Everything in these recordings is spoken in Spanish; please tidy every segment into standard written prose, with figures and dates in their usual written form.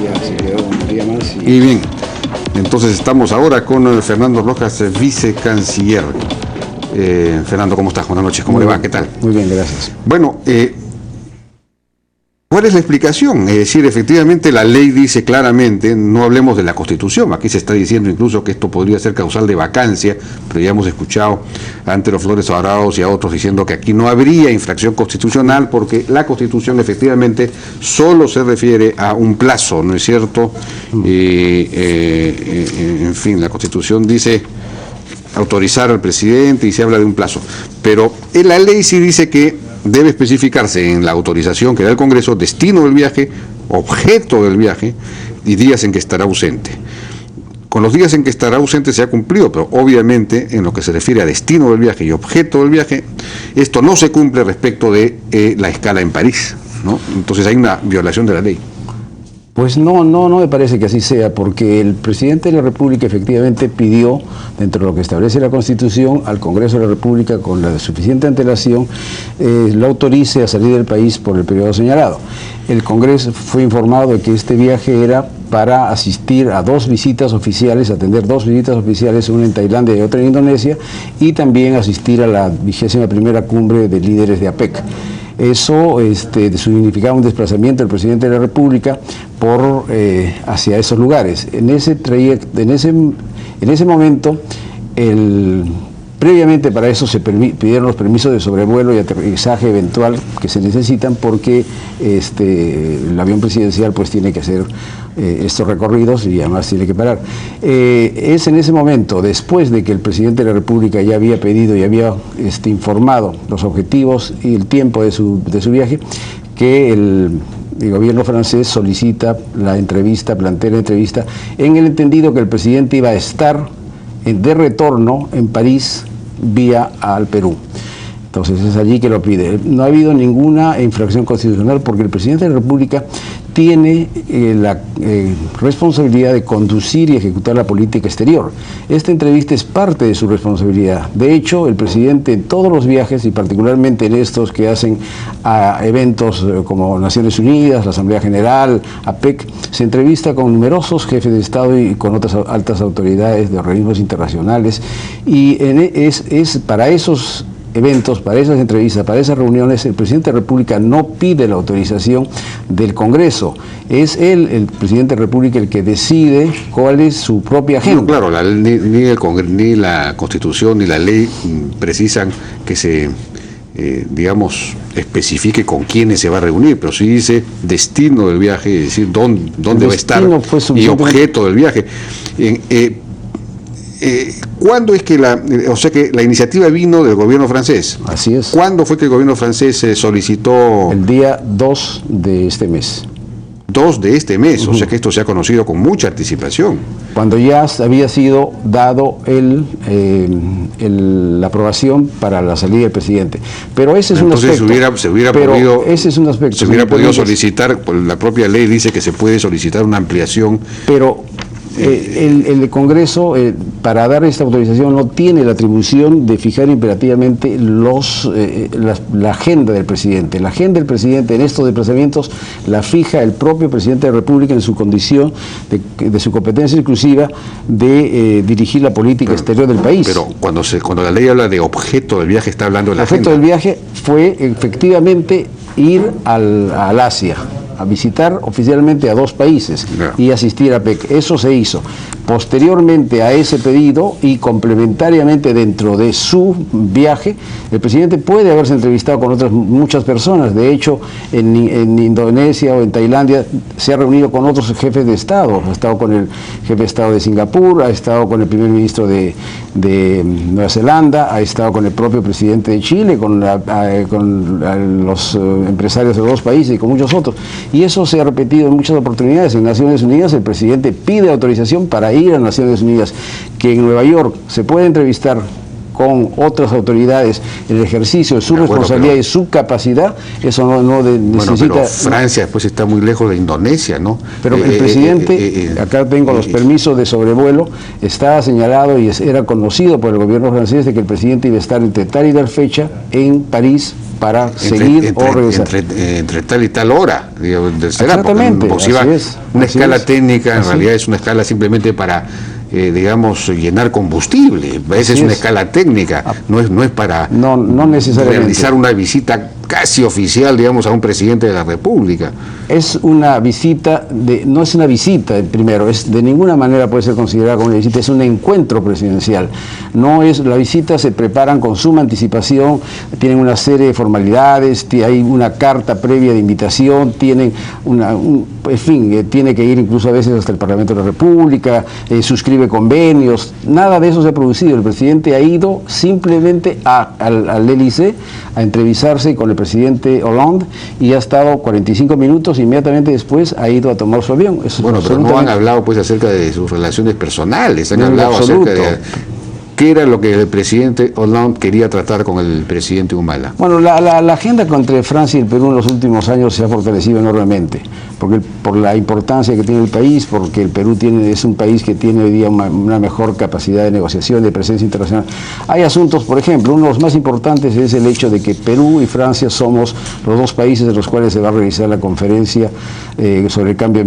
ya se quedó un día más. Y bien, entonces estamos ahora con Fernando Rojas, vicecanciller. Fernando, ¿cómo estás? Buenas noches, ¿cómo le va? ¿Qué tal? Muy bien, gracias. Bueno, ¿cuál es la explicación? Es decir, efectivamente la ley dice claramente, no hablemos de la Constitución, aquí se está diciendo incluso que esto podría ser causal de vacancia, pero ya hemos escuchado a Antero Flores Arauz y a otros diciendo que aquí no habría infracción constitucional porque la Constitución efectivamente solo se refiere a un plazo, ¿no es cierto? En fin, la Constitución dice autorizar al presidente y se habla de un plazo, pero en la ley sí dice que debe especificarse en la autorización que da el Congreso destino del viaje, objeto del viaje y días en que estará ausente. Con los días en que estará ausente se ha cumplido, pero obviamente en lo que se refiere a destino del viaje y objeto del viaje, esto no se cumple respecto de la escala en París, ¿no? Entonces hay una violación de la ley. Pues no me parece que así sea, porque el presidente de la República efectivamente pidió, dentro de lo que establece la Constitución, al Congreso de la República, con la suficiente antelación, lo autorice a salir del país por el periodo señalado. El Congreso fue informado de que este viaje era para asistir a dos visitas oficiales, atender dos visitas oficiales, una en Tailandia y otra en Indonesia, y también asistir a la 21ª cumbre de líderes de APEC. Eso significaba un desplazamiento del presidente de la República hacia esos lugares. En ese momento, previamente para eso se pidieron los permisos de sobrevuelo y aterrizaje eventual que se necesitan porque el avión presidencial pues tiene que hacer estos recorridos y además tiene que parar. Es en ese momento, después de que el presidente de la República ya había pedido y había informado los objetivos y el tiempo de su viaje, que el gobierno francés solicita la entrevista, plantea la entrevista, en el entendido que el presidente iba a estar de retorno en París vía al Perú. Entonces es allí que lo pide. No ha habido ninguna infracción constitucional porque el presidente de la República tiene la responsabilidad de conducir y ejecutar la política exterior. Esta entrevista es parte de su responsabilidad. De hecho, el presidente en todos los viajes, y particularmente en estos que hacen a eventos como Naciones Unidas, la Asamblea General, APEC, se entrevista con numerosos jefes de Estado y con otras altas autoridades de organismos internacionales, y es para esos eventos, para esas entrevistas, para esas reuniones, el presidente de la República no pide la autorización del Congreso. Es él, el presidente de la República, el que decide cuál es su propia agenda. No, claro, ni la Constitución ni la ley precisan que se, especifique con quiénes se va a reunir, pero sí dice destino del viaje, es decir, dónde va a estar y objeto del viaje. ¿Cuándo es que la iniciativa vino del gobierno francés? Así es. ¿Cuándo fue que el gobierno francés solicitó? El día 2 de este mes. 2 de este mes, o sea que esto se ha conocido con mucha anticipación. Cuando ya había sido dado la aprobación para la salida del presidente. Pero ese es un aspecto. Se hubiera podido solicitar, la propia ley dice que se puede solicitar una ampliación. Pero el Congreso, para dar esta autorización, no tiene la atribución de fijar imperativamente la agenda del presidente. La agenda del presidente en estos desplazamientos la fija el propio presidente de la República en su condición de su competencia exclusiva de dirigir la política exterior del país. Pero cuando la ley habla de objeto del viaje, está hablando de la agenda. El objeto del viaje fue efectivamente ir al Asia, a visitar oficialmente a 2 países y asistir a APEC. Eso se hizo. Posteriormente a ese pedido y complementariamente dentro de su viaje, el presidente puede haberse entrevistado con muchas personas. De hecho, en Indonesia o en Tailandia se ha reunido con otros jefes de Estado. Ha estado con el jefe de Estado de Singapur, ha estado con el primer ministro de Nueva Zelanda, ha estado con el propio presidente de Chile, con los empresarios de 2 países y con muchos otros. Y eso se ha repetido en muchas oportunidades. En Naciones Unidas el presidente pide autorización para ir a Naciones Unidas, que en Nueva York se puede entrevistar con otras autoridades en el ejercicio de su responsabilidad y su capacidad. Eso no necesita... Pero Francia después está muy lejos de Indonesia, ¿no? Pero el presidente, acá tengo los permisos de sobrevuelo, estaba señalado y era conocido por el gobierno francés de que el presidente iba a estar entre tal y tal fecha en París para seguir o regresar. Entre tal y tal hora. Exactamente. Una escala técnica en realidad es una escala simplemente para digamos, llenar combustible. Esa es una escala técnica, no es para no necesariamente realizar una visita casi oficial, digamos, a un presidente de la República. Es una visita, no es una visita, primero, de ninguna manera puede ser considerada como una visita, es un encuentro presidencial. No es, la visita se preparan con suma anticipación, tienen una serie de formalidades, hay una carta previa de invitación, tienen en fin, tiene que ir incluso a veces hasta el Parlamento de la República, suscribe convenios, nada de eso se ha producido. El presidente ha ido simplemente al Élysée a entrevistarse con el presidente Hollande y ha estado 45 minutos, inmediatamente después ha ido a tomar su avión. Bueno, pero no han hablado pues acerca de sus relaciones personales, han hablado acerca de qué era lo que el presidente Hollande quería tratar con el presidente Humala. Bueno, la agenda entre Francia y el Perú en los últimos años se ha fortalecido enormemente, por la importancia que tiene el país, porque el Perú es un país que tiene hoy día una mejor capacidad de negociación, de presencia internacional. Hay asuntos, por ejemplo, uno de los más importantes es el hecho de que Perú y Francia somos los dos países en los cuales se va a realizar la conferencia sobre el cambio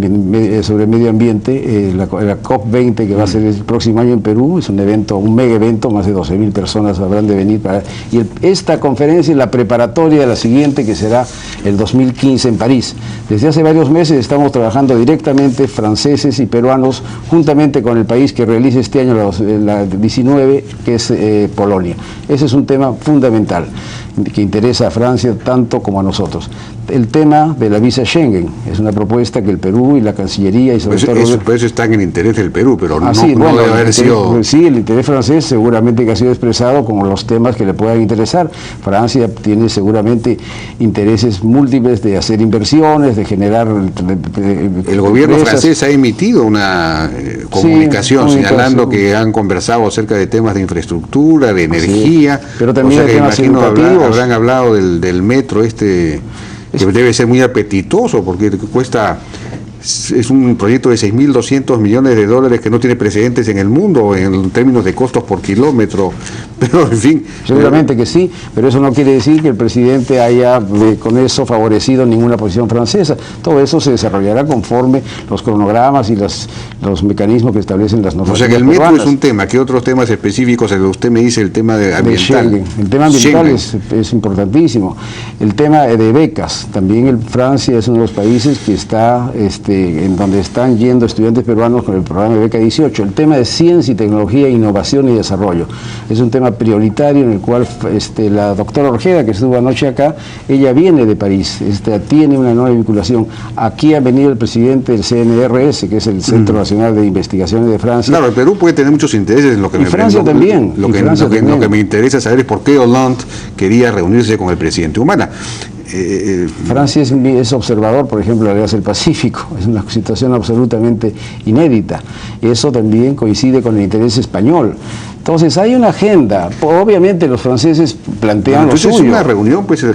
sobre medio ambiente, la COP20, que va a ser el próximo año en Perú. Es un evento, un mega evento, más de 12.000 personas habrán de venir esta conferencia es la preparatoria de la siguiente, que será el 2015 en París. Desde hace varios meses estamos trabajando directamente, franceses y peruanos, juntamente con el país que realiza este año la 19, que es Polonia. Ese es un tema fundamental que interesa a Francia tanto como a nosotros. El tema de la visa Schengen es una propuesta que el Perú y la Cancillería y sobre todo... Eso está en el interés del Perú, pero no debe haber sido... Sí, el interés francés seguramente que ha sido expresado como los temas que le puedan interesar. Francia tiene seguramente intereses múltiples de hacer inversiones, de generar... El gobierno francés ha emitido una comunicación señalando que han conversado acerca de temas de infraestructura, de energía, pero también de temas educativos. Habrán hablado del metro que debe ser muy apetitoso porque es un proyecto de 6.200 millones de dólares que no tiene precedentes en el mundo en términos de costos por kilómetro, pero en fin. Seguramente que sí, pero eso no quiere decir que el presidente haya con eso favorecido ninguna posición francesa. Todo eso se desarrollará conforme los cronogramas y los mecanismos que establecen las normas. O sea que el metro es un tema. ¿Qué otros temas específicos? Usted me dice el tema ambiental. El tema ambiental es importantísimo. El tema de becas. También Francia es uno de los países que está... en donde están yendo estudiantes peruanos con el programa de Beca 18. El tema de ciencia y tecnología, innovación y desarrollo. Es un tema prioritario en el cual la doctora Orjeda, que estuvo anoche acá, ella viene de París, tiene una nueva vinculación. Aquí ha venido el presidente del CNRS, que es el Centro Nacional de Investigaciones de Francia. Claro, el Perú puede tener muchos intereses en lo que Francia también. Lo que me interesa saber es por qué Hollande quería reunirse con el presidente Humala. Francia es observador, por ejemplo, de la Alianza del Pacífico. Es una situación absolutamente inédita. Eso también coincide con el interés español. Entonces hay una agenda. Obviamente los franceses plantean lo suyo. Es una reunión pues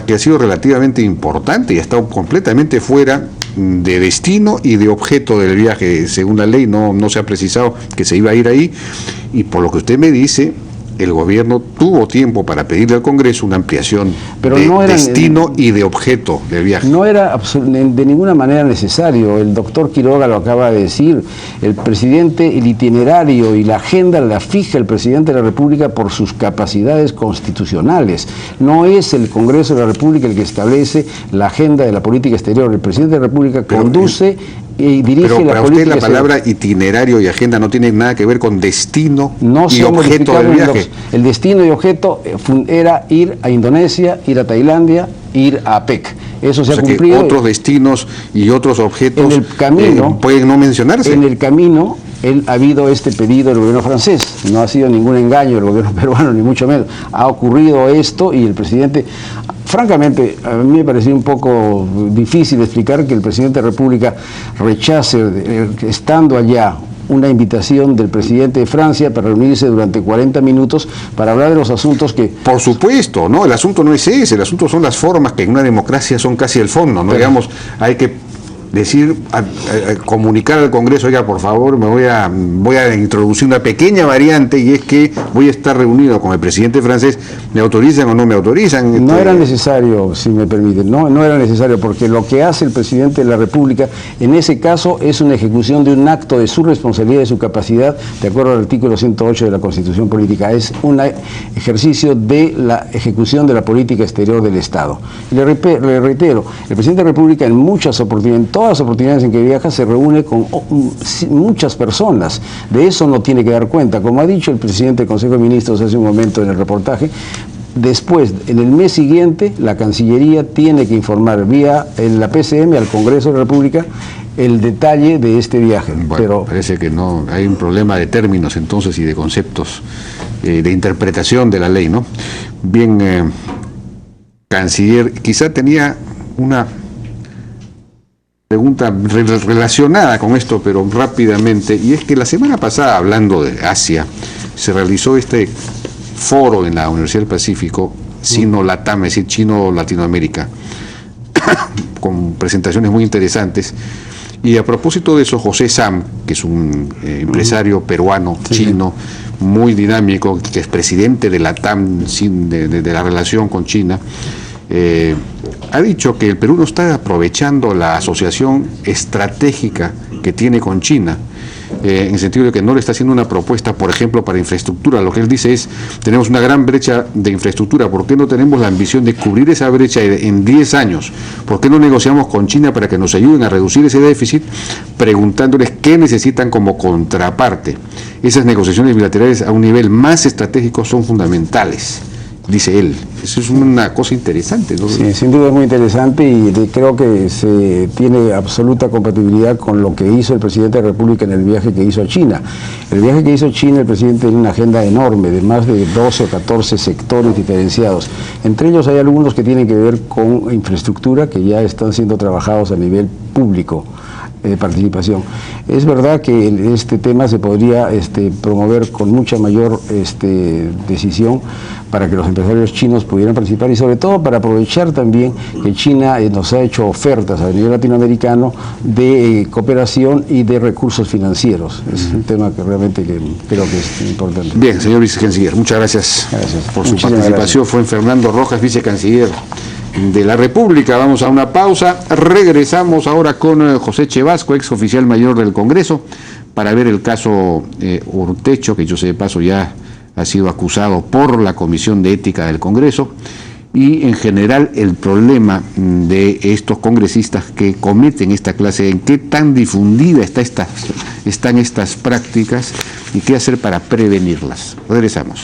que ha sido relativamente importante y ha estado completamente fuera de destino y de objeto del viaje. Según la ley no se ha precisado que se iba a ir ahí, y por lo que usted me dice, el gobierno tuvo tiempo para pedirle al Congreso una ampliación de destino y de objeto del viaje. No era de ninguna manera necesario. El doctor Quiroga lo acaba de decir. El presidente, el itinerario y la agenda la fija el presidente de la República por sus capacidades constitucionales. No es el Congreso de la República el que establece la agenda de la política exterior. El presidente de la República conduce y dirige la política exterior. Pero para usted la palabra itinerario y agenda no tiene nada que ver con destino y objeto del viaje. El destino y objeto era ir a Indonesia, ir a Tailandia, ir a APEC. Eso se ha cumplido. Que otros destinos y otros objetos en el camino, pueden no mencionarse. En el camino ha habido este pedido del gobierno francés. No ha sido ningún engaño del gobierno peruano, ni mucho menos. Ha ocurrido esto y el presidente... Francamente, a mí me pareció un poco difícil explicar que el presidente de la República rechace, estando allá, una invitación del presidente de Francia para reunirse durante 40 minutos para hablar de los asuntos que... Por supuesto, no, el asunto no es ese, el asunto son las formas que en una democracia son casi el fondo, ¿no? Digamos, hay que decir, comunicar al Congreso, oiga, por favor, voy a introducir una pequeña variante, y es que voy a estar reunido con el presidente francés, ¿me autorizan o no me autorizan? No era necesario, si me permiten, no era necesario, porque lo que hace el presidente de la República en ese caso es una ejecución de un acto de su responsabilidad, de su capacidad, de acuerdo al artículo 108 de la Constitución Política. Es un ejercicio de la ejecución de la política exterior del Estado. Y le reitero, el presidente de la República en muchas oportunidades, en todas las oportunidades en que viaja, se reúne con muchas personas. De eso no tiene que dar cuenta. Como ha dicho el presidente del Consejo de Ministros hace un momento en el reportaje, después, en el mes siguiente, la Cancillería tiene que informar vía la PCM al Congreso de la República el detalle de este viaje. Bueno, pero parece que no hay un problema de términos entonces y de conceptos de interpretación de la ley, ¿no? Bien, canciller, quizá tenía una pregunta relacionada con esto, pero rápidamente, y es que la semana pasada, hablando de Asia, se realizó este foro en la Universidad del Pacífico, Sino-Latam, es decir, Chino-Latinoamérica, con presentaciones muy interesantes. Y a propósito de eso, José Sam, que es un empresario peruano, chino, muy dinámico, que es presidente de Latam, de la relación con China, ha dicho que el Perú no está aprovechando la asociación estratégica que tiene con China, en el sentido de que no le está haciendo una propuesta, por ejemplo, para infraestructura. Lo que él dice es, tenemos una gran brecha de infraestructura, ¿por qué no tenemos la ambición de cubrir esa brecha en 10 años? ¿Por qué no negociamos con China para que nos ayuden a reducir ese déficit, preguntándoles qué necesitan como contraparte? Esas negociaciones bilaterales a un nivel más estratégico son fundamentales, dice él. Eso es una cosa interesante, ¿no? Sí, sin duda es muy interesante, y creo que se tiene absoluta compatibilidad con lo que hizo el presidente de la República en el viaje que hizo a China. El viaje que hizo a China, el presidente tiene una agenda enorme de más de 12 o 14 sectores diferenciados. Entre ellos hay algunos que tienen que ver con infraestructura, que ya están siendo trabajados a nivel público de participación. Es verdad que este tema se podría promover con mucha mayor decisión para que los empresarios chinos pudieran participar, y sobre todo para aprovechar también que China nos ha hecho ofertas a nivel latinoamericano de cooperación y de recursos financieros. Es un tema que realmente creo que es importante. Bien, señor vicecanciller, muchas gracias por su participación. Gracias. Fue Fernando Rojas, vicecanciller de la República. Vamos a una pausa, regresamos ahora con José Chevasco, ex oficial mayor del Congreso, para ver el caso Urtecho, que yo sé de paso ya ha sido acusado por la Comisión de Ética del Congreso, y en general el problema de estos congresistas que cometen esta clase, en qué tan difundida están estas prácticas y qué hacer para prevenirlas. Regresamos.